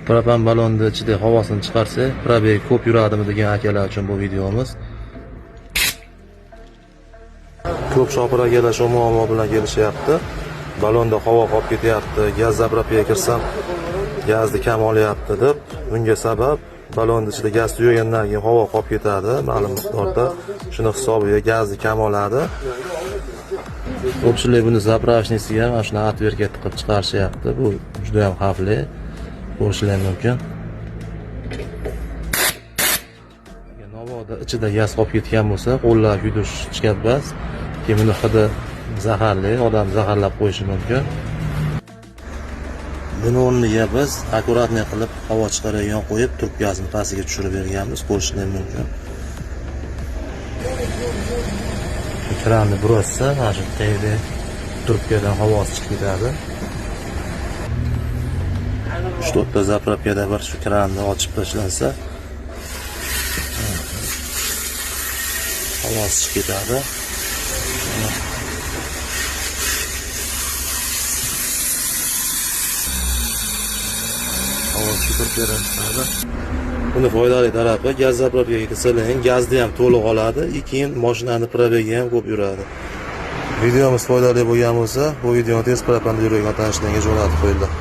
Propan balonni ichida havosini chiqarsa, probeg ko'p yuradimi degan akalar uchun bu videomiz. Ko'p shopir akalar shu muammo bilan kelishyapti. Balonda havo qolib ketyapti, gaz zapravkaga kirsam gazni kam olyapti deb. Bunga sabab balonning ichida gaz tugagandan keyin havo qolib ketadi, ma'lum miqdorda. Shuni hisobiga gazni kam oladi. Ko'pchilik buni zapravочныйsiga ham mana shuni atverka tiqib chiqarishyapti. Bu juda ham xavfli bo'lishi mumkin. Navoda ichida gaz qolib ketgan bo'lsa, qo'llar kuydirish chiqadi bas. Keyin buni hidi zaharli, odam zaharlab qo'yishi mumkin. Buni o'rniga biz akkuratniy qilib havo chiqaradigan qo'yib, trubkasini pastiga tushirib berganmiz, ko'rishingiz mumkin. Kranni burasa, mana shu tagida trubkadan havosi chiqib ketadi. 3-4 ta zapravkada bir shu kranni ochib tashlansa, havosi chiqib ketadi. Buni foydali tarafi gaz zapravkaga kirsalang, gazni ham to'liq oladi, keyin mashinani probegi ham ko'p yuradi. Videomiz foydali bo'lgan bo'lsa, bu videoni tez propanda yuradigan tanishlarga jo'natib qo'yinglar.